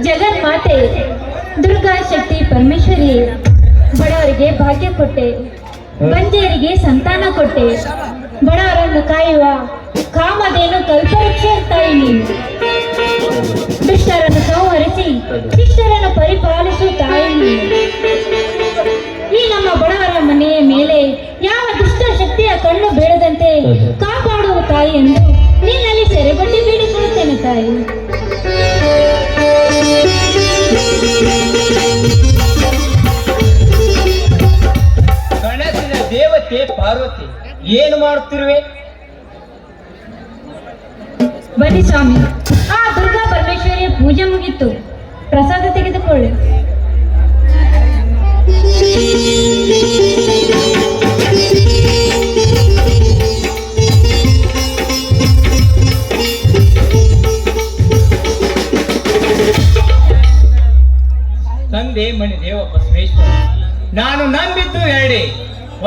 ಜಗನ್ಮಾತೆ ದುರ್ಗಾ ಶಕ್ತಿ ಪರಮೇಶ್ವರಿ ಬಡವರಿಗೆ ಭಾಗ್ಯ ಕೊಟ್ಟೆ, ಬಂಜೆಯರಿಗೆ ಸಂತಾನ ಕೊಟ್ಟೆ, ಬಡವರನ್ನು ಕಾಯುವ ಕಾಮಧೇನು ಕಲ್ಪವೃಕ್ಷ ತಾಯಿ ನೀನು. ದುಷ್ಟರನ್ನು ಸಂಹರಿಸಿ ಶಿಷ್ಟರನ್ನು ಪರಿಪಾಲಿಸುವ ತಾಯಿ ನೀನು. ಈ ನಮ್ಮ ಬಡವರ ಮನೆಯ ಮೇಲೆ ಯಾವ ದುಷ್ಟ ಶಕ್ತಿಯ ಕಣ್ಣು ಬೀಳದಂತೆ ಕಾಪಾಡುವ ತಾಯಿ ಎಂದು ನಿನ್ನಲ್ಲಿ ಸೆರೆಬಟ್ಟಿ ಬೇಡಿಕೊಳ್ಳುತ್ತೇನೆ ತಾಯಿ. ಗಣೇಶನ ದೇವತೆ ಪಾರ್ವತಿ ಏನು ಮಾಡುತ್ತಿರುವೆ? ಬನ್ನಿ ಸ್ವಾಮಿ, ಆ ದುರ್ಗಾ ಪರಮೇಶ್ವರಿಯ ಪೂಜೆ ಮುಗಿತು, ಪ್ರಸಾದ ತೆಗೆದುಕೊಳ್ಳಿ. ತಂದೆ ಮಣಿದೇವ ಬಸವೇಶ್ವರ, ನಾನು ನಂಬಿದ್ದು ಎರಡೇ,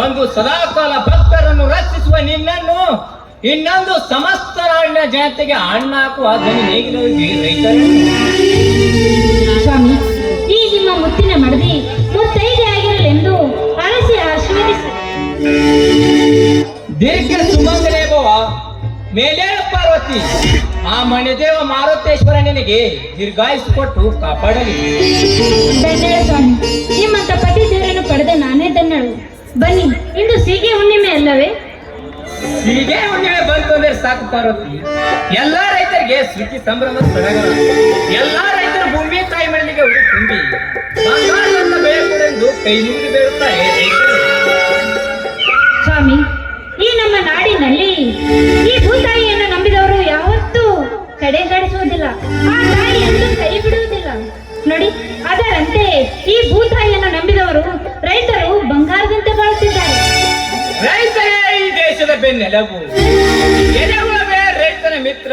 ಒಂದು ಸದಾಕಾಲ ಭಕ್ತರನ್ನು ರಕ್ಷಿಸುವ ನಿನ್ನನ್ನು, ಇನ್ನೊಂದು ಸಮಸ್ತ ನಾಡಿನ ಜನತೆಗೆ ಅನ್ನ ಹಾಕುವ ಧನಿ ರೈತರನ್ನು. ಸ್ವಾಮಿ, ಈ ನಿಮ್ಮ ಮುತ್ತಿನ ಮಡದಿ ಮುತ್ತೈದೆ ಆಗಿರಲೆಂದು ಅರಸಿ ಆಶೀರ್ವದಿಸಿ. ದೀರ್ಘ ಸುಮಂಗಲೇ ಭವ, ಮೇಲೇಳ ಪಾರ್ವತಿ, ಆ ಮಣಿದೇವ ಮಾರುತೇಶ್ವರ ನಿನಗೆ ದೀರ್ಘಾಯುಷ್ ಕೊಟ್ಟು ಕಾಪಾಡಲಿ. ಧನ್ಯಳು ಸ್ವಾಮಿ, ನಿಮ್ಮಂತ ಪತಿ ದೇವರನ್ನು ಪಡೆದ ನಾನೇ ಧನ್ಯಳು. ಬನ್ನಿ, ಇಂದು ಸೀಗೆ ಹುಣ್ಣಿಮೆ ಅಲ್ಲವೇ? ಹೀಗೆ ಹುಣ್ಣಿಮೆ ಬಂತು ಅಂದ್ರೆ ಸಾಕು ಪಾರ್ವತಿ, ಎಲ್ಲಾ ರೈತರಿಗೆ ಸುಖಿ ಸಂಭ್ರಮ ಸಡಗರ. ಎಲ್ಲಾ ರೈತರು ಭೂಮಿ ತಾಯಿ ಮನೆಗೆ ಉಡಿ ತುಂಬಿ ಬಂಗಾರವನ್ನು ಬೆಳೆಯುವುದೆಂದು ಕೈ ಮುಗಿದು ಬೇಡುತ್ತಾರೆ ರೈತರು. ಸ್ವಾಮಿ, ಈ ನಮ್ಮ ನಾಡಿನಲ್ಲಿ ಈ ಭೂತಾಯಿಯನ್ನು ನಂಬಿದವರು ಯಾವತ್ತೂ ಕಡೆಗಣಿಸುವುದಿಲ್ಲ, ಆ ತಾಯಿಯನ್ನು ಕೈ ಬಿಡುವುದಿಲ್ಲ. ನೋಡಿ, ಅದರಂತೆ ಈ ಭೂತಾಯಿಯನ್ನು ನಂಬಿದವರು ರೈತರು ಬಂಗಾರದಂತೆ ಬಾಳುತ್ತಿದ್ದಾರೆ. ರೈತರೇ ಈ ದೇಶದ ಬೆನ್ನೆಲುಬು, ಎದೆಗುಳವೇ ರೈತನ ಮಿತ್ರ.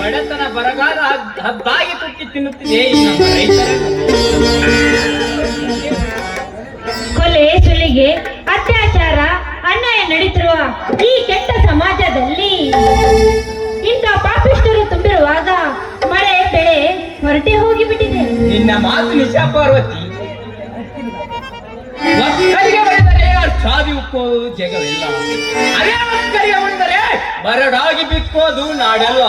ಬಡತನ ಬರಗಾಲ ಹದ್ದಾಗಿ ತುಕ್ಕಿ ತಿನ್ನುತ್ತಿದೆ ಈ ನಮ್ಮ ರೈತರನ್ನು. ಕೊಲೆ, ಸುಲಿಗೆ, ಅತ್ಯಾಚಾರ, ಅನ್ಯಾಯ ನಡೀತಿರುವ ಈ ಕೆಟ್ಟ ಸಮಾಜದಲ್ಲಿ ಇಂಥ ಪಾಪಿಷ್ಟರು ತುಂಬಿರುವಾಗ ಮಳೆ ಬೆಳೆ ಹೊರಟೆ ಹೋಗಿಬಿಟ್ಟಿದೆ. ನಿನ್ನ ಮಾತು ನಿಜ ಪಾರ್ವತಿ. ಒಕ್ಕರಿಗೆ ಹೊಡೆದರೆ ಚಾದಿ ಉಕ್ಕೋದು ಜಗವೆಲ್ಲ, ಅದೇ ಒಕ್ಕರಿಗೆ ಹೊಡೆದರೆ ಬರಡಾಗಿ ಬಿಕ್ಕೋದು ನಾಡಲ್ಲ.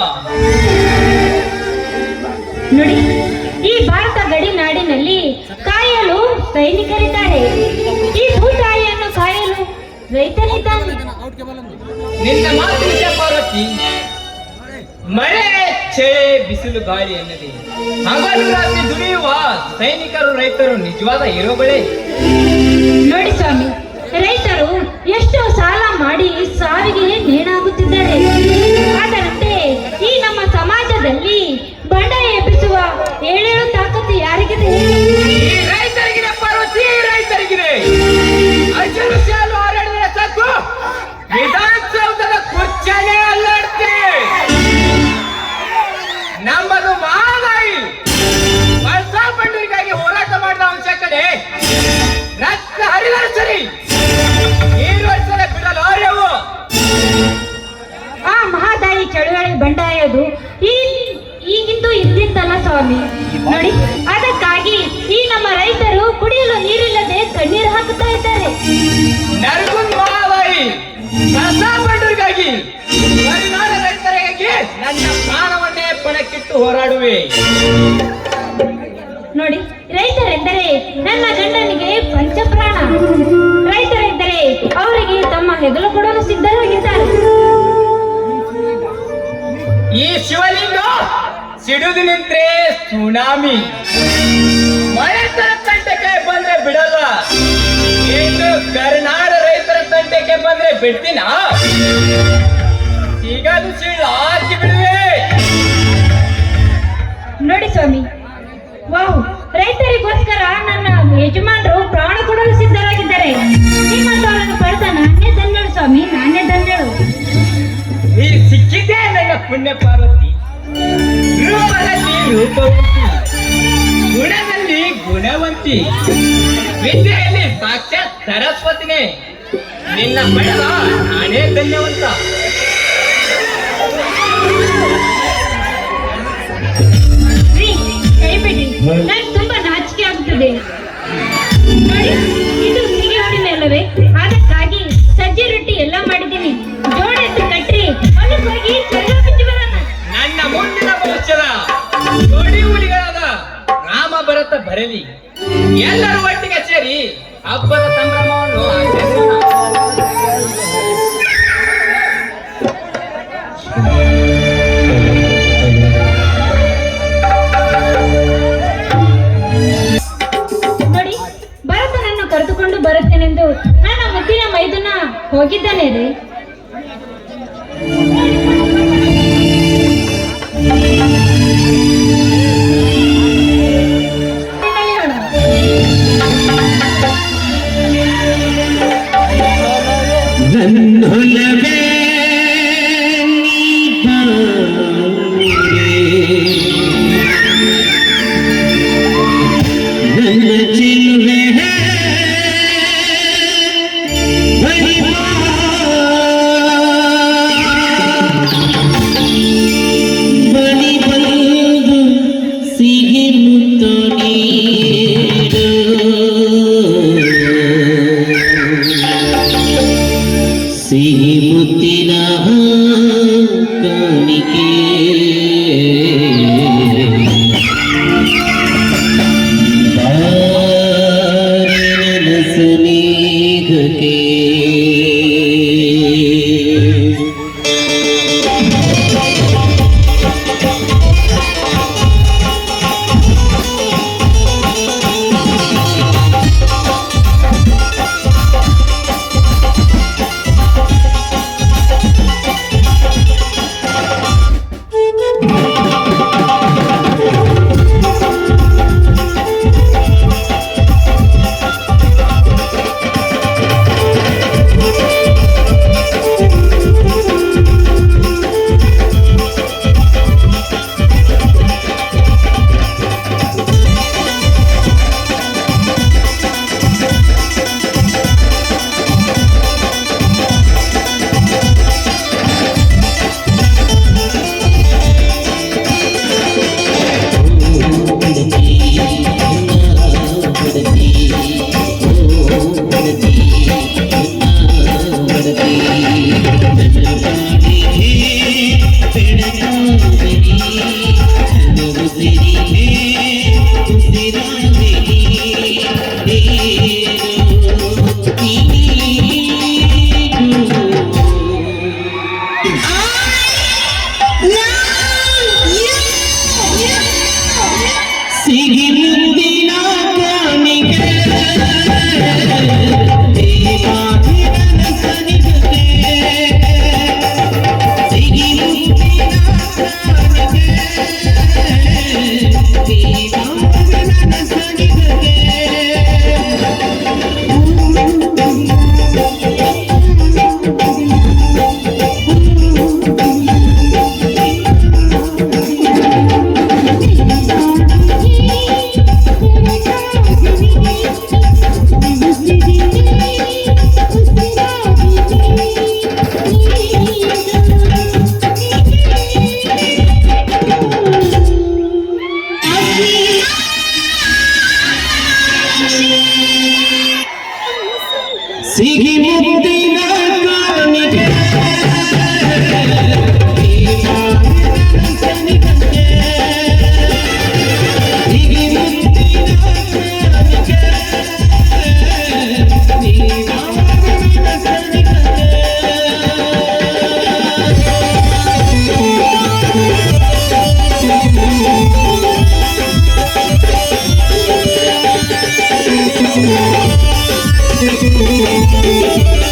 ನೋಡಿ, ಈ ಭಾರತ ಗಡಿ ನಾಡಿನಲ್ಲಿ ಕಾಯಲು ಸೈನಿಕರಿದ್ದಾರೆ, ಈ ಭೂತಾಯಿಯನ್ನು ಕಾಯಲು ರೈತರಿದ್ದಾನೆ. ನಿನ್ನ ಮಾತು ನಿಜ ಪಾರ್ವತಿ. ಮಳೆ, ಚಳಿ, ಬಿಸಿಲು, ಗಾಳಿ ಎನ್ನದೆ ಹಗಲು ರಾತ್ರಿ ದುಡಿಯುವ ಸೈನಿಕರು ರೈತರು ನಿಜವಾದ ಹೀರೋಗಳೇ. ನೋಡಿ ಸ್ವಾಮಿ, ರೈತರು ಎಷ್ಟೋ ಸಾಲ ಮಾಡಿ ಸಾವಿಗೆ ನೇಣಾಗುತ್ತಿದ್ದಾರೆ. ಅದರಂತೆ ಈ ನಮ್ಮ ಸಮಾಜದಲ್ಲಿ ಬಂಡಾಯ ಎಬ್ಬಿಸುವ ಏಳೇಳು ತಾಕತ್ತು ಯಾರಿಗಿದೆ? ಈ ರೈತರಿಗಿದೆ ಪಾರ್ವತಿ, ರೈತರಿಗಿದೆ. ಅಜರು ಶಾಲು ಹಾರಾಡಿದರೆ ಸಾಕು, ವಿಧಾನಸೌಧದ ಕುರ್ಚನೆ ಅಲ್ಲಾಡ್ತೆ. ನಮ್ಮದು ಮಹಾದಾಯಿ. ವರ್ಷ ಬಂಡೂರಿಗಾಗಿ ಹೋರಾಟ ಮಾಡಿದ ಅಂಶ ಕಡೆ ರಕ್ತ ಹರಿದರೆ ಸರಿ, ಈ ವರ್ಷದ ಬಿಡಲಾರೆವು. ಆ ಮಹಾದಾಯಿ ಚಳುವಳಿ ಬಂಡಾಯದು ಈಗಿಂದು ಇದ್ದಿದ್ದಲ್ಲ ಸ್ವಾಮಿ. ನೋಡಿ, ಅದಕ್ಕಾಗಿ ಈ ನಮ್ಮ ರೈತರು ಕುಡಿಯಲು ನೀರಿಲ್ಲದೆ ಕಣ್ಣೀರು ಹಾಕುತ್ತಾ ಇದ್ದಾರೆ. ನರಗುಂದ್ ಮಹಾದಾಯಿ ಹೊಸ ಬಂಡೂರಿಗಾಗಿ ಮಲೆನಾಡ ರೈತರಿಗಾಗಿ ನನ್ನ ಪ್ರಾಣವನ್ನೇ ಪಣಕ್ಕಿಟ್ಟು ಹೋರಾಡುವೆ. ನೋಡಿ, ರೈತರೆಂದರೆ ನನ್ನ ಗಂಡನಿಗೆ ಪಂಚಪ್ರಾಣ. ರೈತರೆಂದರೆ ಅವರಿಗೆ ತಮ್ಮ ಹೆಗಲು ಕೊಡಲು ಸಿದ್ಧರಾಗಿದ್ದಾರೆ. ಈ ಶಿವಲಿಂಗ ಸಿಡಿದು ನಿಂತ್ರೆ ಸುನಾಮಿ, ಮಳೆತರ ತಂಟೆಗೆ ಬಂದ್ರೆ ಬಿಡಲ್ಲ. ಇನ್ನು ಕರ್ನಾಡ ರೈತರ ತಂಟೆಗೆ ಬಂದ್ರೆ ಬಿಡ್ತೀನ, ಸಿಗದು ಸಿಳ್ಳು ಹಾಕಿ ಬಿಡುವೆ. ನೋಡಿ ಸ್ವಾಮಿ, ವಾವ್, ರೈತರಿಗೋಸ್ಕರ ನನ್ನ ಯಜಮಾನರು ಪ್ರಾಣ ಕೊಡಲು ಸಿದ್ಧರಾಗಿದ್ದಾರೆ. ನಿಮ್ಮಂತವರನ್ನು ಪಡೆದ ನಾನೇ ಧನ್ಯಳು ಸ್ವಾಮಿ, ನಾನೇ ಧನ್ಯಳು. ಈ ಸಿಕ್ಕಿದ್ದೇ ನನ್ನ ಪುಣ್ಯ ಪಾರ್ವತಿ. ರೂಪದಲ್ಲಿ ರೂಪವಂತಿ, ಗುಣದಲ್ಲಿ ಗುಣವಂತಿ, ವಿದ್ಯೆಯಲ್ಲಿ ಸಾಕ್ಷಾತ್ ಸರಸ್ವತಿನೇ. ನಿನ್ನ ಪಡೆದ ನಾನೇ ಧನ್ಯವಂತ. ರೀ, ಮರೆವಿ ಎಲ್ಲರೂ ಒಟ್ಟಿಗೆ ಸೇರಿ ಹಬ್ಬದ ಸಂಭ್ರಮವನ್ನು ಆಚರಿಸೋಣ. ನೋಡಿ, ಭರತನನ್ನು ಕರೆದುಕೊಂಡು ಬರುತ್ತೇನೆಂದು ನನ್ನ ಮುತ್ತಿನ ಮೈದುನ ಹೋಗಿದ್ದಾನೆ ರೀ. ನನ್ನೊಲವೇ ನನ್ನ ಚಿಲುವೆ ಬಳಿ ಬಂದು ಸಿಹಿ ಮುತ್ತು ನೀಡು ಸಿಹಿ ಮುತ್ತಿನ ಕಾಣಿಕೆ ಬಾರಿನ ಸ್ನೇಹಕ್ಕೆ ಸಿಹಿ ಮುತ್ತಿನ ಕಾಣಿಕೆ ಬಾರಿನ ಸ್ನೇಹಕ್ಕೆ ಸಿಹಿ ಮುತ್ತಿನ ಕಾಣಿಕೆ ಬಾರಿನ ಸ್ನೇಹಕ್ಕೆ ಸಿಹಿ ಮುತ್ತಿನ ಕಾಣಿಕೆ ಸಿಹಿ ಮುತ್ತಿನ ಕಾಣಿಕೆ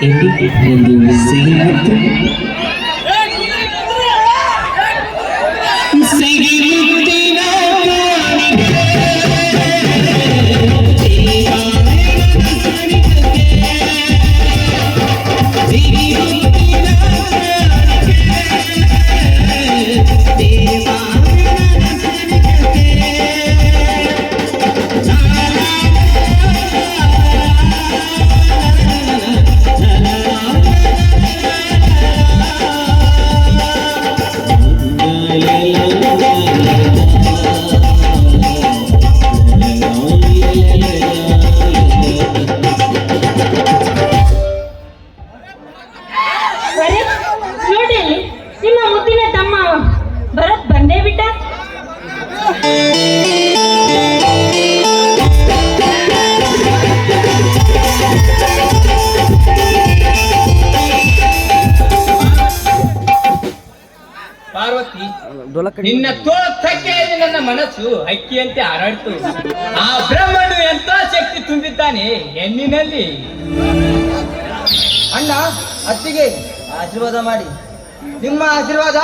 ಎಂದು ಒಂದು ಸಿಹಿ ಮುತ್ತು ಸಿಹಿ ಮುತ್ತಿನ ಕಾಣಿಕೆ ಸಿಹಿ ಮುತ್ತಿನ ಅರೆ ನೋಡಿ ಅಲ್ಲಿ, ನಿಮ್ಮ ಮುದ್ದಿನ ತಮ್ಮ ಭರತ್ ಬಂದೇ ಬಿಟ್ಟ. ಪಾರ್ವತಿ, ನಿನ್ನ ತೋಳಕ್ಕೆ ನನ್ನ ಮನಸ್ಸು ಹಕ್ಕಿಯಂತೆ ಹಾರಾಡ್ತು. ಆ ಬ್ರಹ್ಮನು ಎಂತ ಶಕ್ತಿ ತುಂಬಿದ್ದಾನೆ ಹೆಣ್ಣಿನಲ್ಲಿ. ಅಣ್ಣ ಅತ್ತಿಗೆ ಆಶೀರ್ವಾದ ಮಾಡಿ. ನಿಮ್ಮ ಆಶೀರ್ವಾದ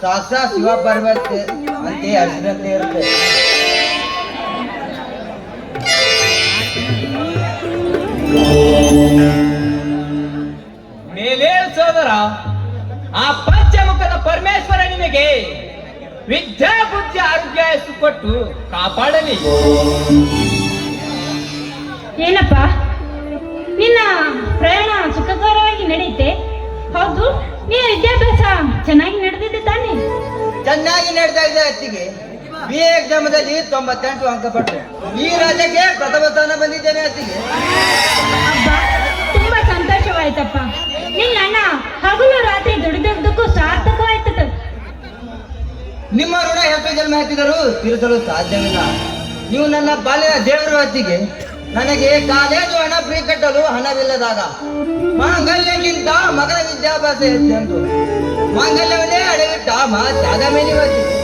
ಸಾಕ್ಷಾತ್ ಶಿವ ಪಾರ್ವತಿ ಅಂತೆ ಹಸಿದಂತೆ ಇರುತ್ತೆ. ಮೇಲೆ ಸೋದರ, ಆ ಪಂಚಮುಖದ ಪರಮೇಶ್ವರ ನಿನಗೆ ವಿದ್ಯಾ ಬುದ್ಧಿ ಆರೋಗ್ಯ ಹೆಸರು ಕೊಟ್ಟು ಕಾಪಾಡಲಿ. ಏನಪ್ಪ, ನಿನ್ನ ಪ್ರಯಾಣ ಸುಖಕರವಾಗಿ ನಡೆಯುತ್ತೆ? ಹೌದು, ನಿನ್ನ ವಿದ್ಯಾಭ್ಯಾಸ ಚೆನ್ನಾಗಿ ನಡೆದಿದೆ ತಾನೆ? ಚೆನ್ನಾಗಿ ನಡ್ತಾ ಇದೆ ಅತ್ತಿಗೆ. BA ಎಕ್ಸಾಮದಲ್ಲಿ 98 ಅಂಕ ಪಟ್ಟೆ. ಈ ರಾಜ್ಯಕ್ಕೆ ಪ್ರಥಮ ಸ್ಥಾನ ಬಂದಿದ್ದೇನೆ ಅತ್ತಿಗೆ. ಅಬ್ಬಾ, ತುಂಬಾ ಸಂತೋಷವಾಯ್ತಪ್ಪ. ನಿನ್ನ ಅಣ್ಣ ಹಗಲು ರಾತ್ರಿ ದುಡಿದದ್ದಕ್ಕೂ ಸಾರ್ಥಕವಾಯ್ತದ. ನಿಮ್ಮ ಋಣ ಎಷ್ಟು ಜನ್ಮ ಹಾಕಿದರೂ ತೀರಿಸಲು ಸಾಧ್ಯವಿಲ್ಲ. ನೀವು ನನ್ನ ಬಾಲ್ಯದ ದೇವರು ಅತ್ತಿಗೆ. ನನಗೆ ಕಾಲೇಜು ಹಣ ಫ್ರೀ ಕಟ್ಟಲು ಹಣವಿಲ್ಲದಾಗ ಮಾಂಗಲ್ಯಕ್ಕಿಂತ ಮಗಳ ವಿದ್ಯಾಭ್ಯಾಸ ಹೆಚ್ಚೆಂದು ಮಾಂಗಲ್ಯವನ್ನೇ ಅಡಗಿಟ್ಟ ತ್ಯಾಗ ಮೇಲೆ ಹೋಗ್ತಿದೆ.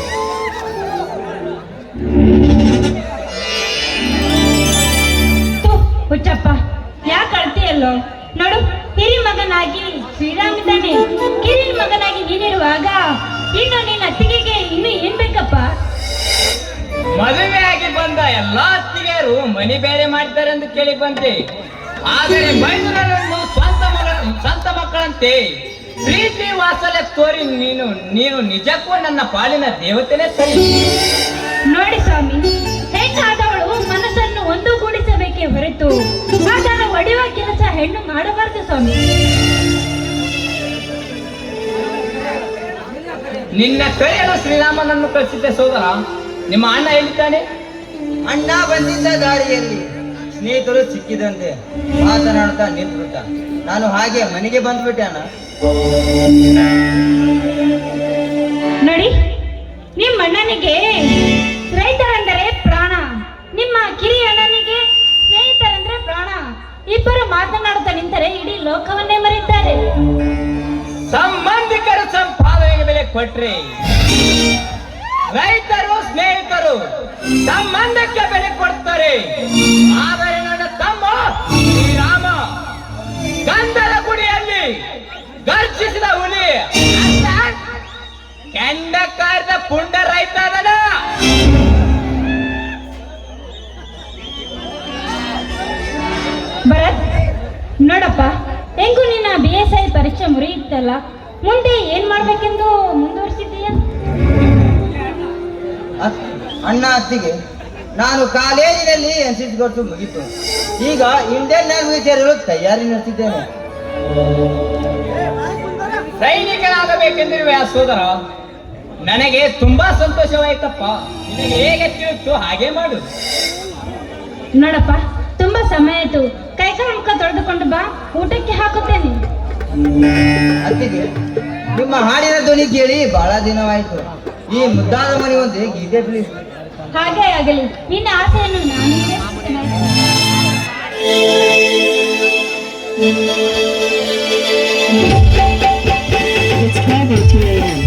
ಹುಚ್ಚಪ್ಪ, ಯಾಕೆ ಅಳ್ತೀಯಲ್ಲೋ? ನೋಡು, ಹಿರಿ ಮಗನಾಗಿ ಶ್ರೀರಾಮಿದ್ದಾನೆ, ಕಿರಿ ಮಗನಾಗಿ ನೀನಿರುವಾಗ ಇನ್ನು ನಿನ್ನ ಅತ್ತಿಗೆಗೆ ಇನ್ನು ಏನ್ ಬೇಕಪ್ಪ? ಮದುವೆಯಾಗಿ ಬಂದ ಎಲ್ಲಾ ಅತ್ತಿಗೆಯರು ಮನೆ ಬೇರೆ ಮಾಡ್ತಾರೆ ಎಂದು ಕೇಳಿ ಬಂದೆ. ಆದರೆ ಮೈದುನರನ್ನು ಸ್ವಂತ ಮಕ್ಕಳಂತೆ ಪ್ರೀತಿ ವಾತ್ಸಲ್ಯ ತೋರಿ ನೀನು ನಿಜಕ್ಕೂ ನನ್ನ ಪಾಲಿನ ದೇವತೆನೇ ಸರಿ. ನೋಡಿ ಸ್ವಾಮಿ, ಹೆಣ್ಣಾದವಳು ಮನಸ್ಸನ್ನು ಒಂದುಗೂಡಿಸಬೇಕೇ ಹೊರತು ಅದನ್ನು ಒಡೆಯುವ ಕೆಲಸ ಹೆಣ್ಣು ಮಾಡಬಾರದು ಸ್ವಾಮಿ. ನಿನ್ನ ಕೈಯನ್ನು ಶ್ರೀರಾಮನನ್ನು ಕಳಿಸಿದ್ದೆ ಸೋದರ. ನಿಮ್ಮ ಅಣ್ಣ ಎಲ್ಲಿದ್ದಾನೆ? ಅಣ್ಣ ಬಂದಿದ್ದ ದಾರಿಯಲ್ಲಿ ಸ್ನೇಹಿತರು ಸಿಕ್ಕಿದಂತೆ ಮಾತನಾಡ್ತಾ ನಿಂತ್ಬಿಟ್ಟ. ನಾನು ಹಾಗೆ ಮನೆಗೆ ಬಂದ್ಬಿಟ್ಟೆ ಅಣ್ಣ. ನೋಡಿ, ನಿಮ್ಮ ಅಣ್ಣನಿಗೆ ರೈತರಂದರೆ ಪ್ರಾಣ, ನಿಮ್ಮ ಕಿರಿಯ ಅಣ್ಣನಿಗೆ ಸ್ನೇಹಿತರಂದ್ರೆ ಪ್ರಾಣ. ಇಬ್ಬರು ಮಾತನಾಡ್ತಾ ನಿಂತರೆ ಇಡೀ ಲೋಕವನ್ನೇ ಮರೆಯುತ್ತಾರೆ. ಸಂಬಂಧಿಕರ ಸಂಪಾದನೆಗೆ ಬೆಲೆ ಕೊಟ್ರೆ ರೈತರು ಸ್ನೇಹಿತರು ಸಂಬಂಧಕ್ಕೆ ಬೆಲೆ ಕೊಡ್ತಾರೆ. ಆದರೆ ನನ್ನ ತಮ್ಮ ಶ್ರೀರಾಮ ಗಂಧದ ಗುಡಿಯಲ್ಲಿ ಗರ್ಜಿಸಿದ ಹುಲಿ ಕೆಂಡ ಕಾರ್ದ ಪುಂಡ ರೈತ ಅದನ. ಭರತ್, ನೋಡಪ್ಪ, ಹೆಂಗೂ ನಿನ್ನ BSI ಪರೀಕ್ಷೆ ಮುರಿಯುತ್ತಲ್ಲ, ಮುಂದೆ ಏನ್ ಮಾಡ್ಬೇಕೆಂದು ಮುಂದುವರಿಸಿದ್ದೀಯ? ಅಣ್ಣ ಅತ್ತಿಗೆ, ನಾನು ಕಾಲೇಜಿನಲ್ಲಿ NCC ಕೋರ್ಸ್ ಮುಗಿತು. ಈಗ ಇಂಡಿಯನ್ ನೇವಿ ಸೇರಲು ತಯಾರಿ ನಡೆಸಿದ್ದೇನೆ. ಸೈನಿಕನಾಗಬೇಕೆಂದಿರುವೆ ಆ ಸೋದರ. ನನಗೆ ತುಂಬಾ ಸಂತೋಷವಾಯ್ತಪ್ಪ. ನಿನಗೆ ಹೇಗೆ ತಿಳಿತು ಹಾಗೆ ಮಾಡು. ನೋಡಪ್ಪ, ತುಂಬಾ ಸಮಯ ಆಯ್ತು, ಕೈಕಾಲು ಮುಖ ತೊಳೆದುಕೊಂಡು ಬಾ, ಊಟಕ್ಕೆ ಹಾಕುತ್ತೇನೆ. ಅತ್ತಿಗೆ, ನಿಮ್ಮ ಹಾಡಿನ ಧ್ವನಿ ಕೇಳಿ ಬಹಳ ದಿನವಾಯಿತು. ಈ ಮುದ್ದಾದ ಮನೆ ಒಂದು ಗೀತೆ ಪ್ಲೀಸ್. ಹಾಗೆ ಆಗಲಿ, ನಿನ್ನ ಆಸೆಯನ್ನು ನಾನು It's 5:02 a.m.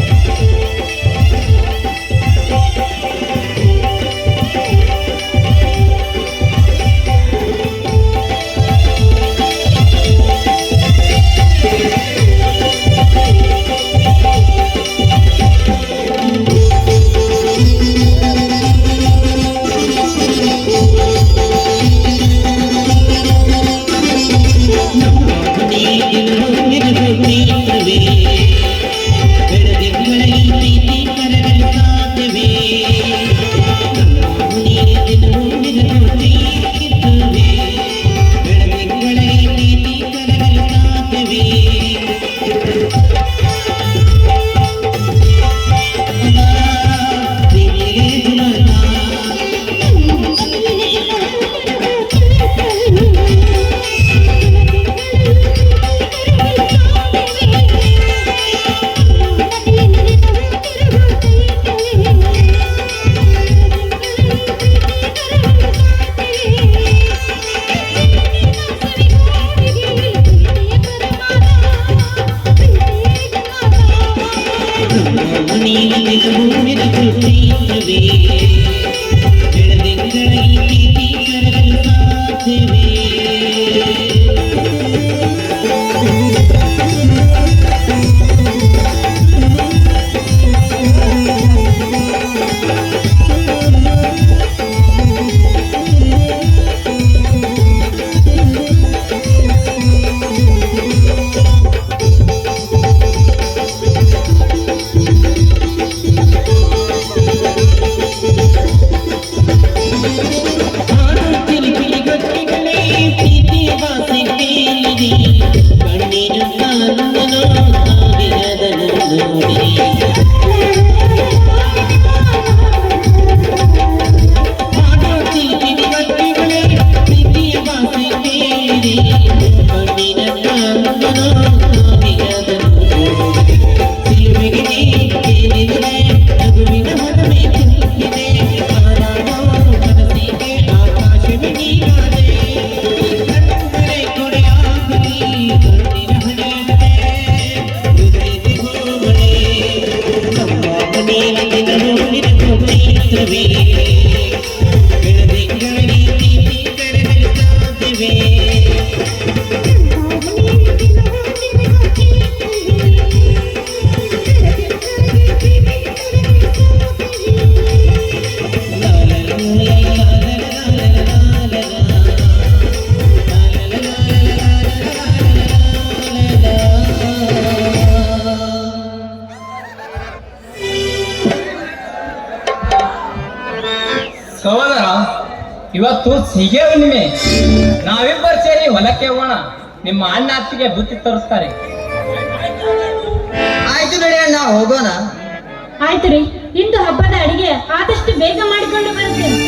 ಸಹೋದರ, ಇವತ್ತು ಸಿಗೆ ಹುಣ್ಣಿಮೆ. ನಾವಿಬ್ಬರು ಸೇರಿ ಹೊಲಕ್ಕೆ ಹೋಗೋಣ. ನಿಮ್ಮ ಅಣ್ಣ ಅತ್ತಿಗೆ ಬುತ್ತಿ ತರಿಸ್ತಾರೆ. ಆಯ್ತು ನಡಿ ಅಣ್ಣ, ಹೋಗೋಣ. ಆಯ್ತು ರೀ, ಇಂದು ಹಬ್ಬದ ಅಡಿಗೆ ಆದಷ್ಟು ಬೇಗ ಮಾಡಿಕೊಂಡು ಬರ್ತೇನೆ.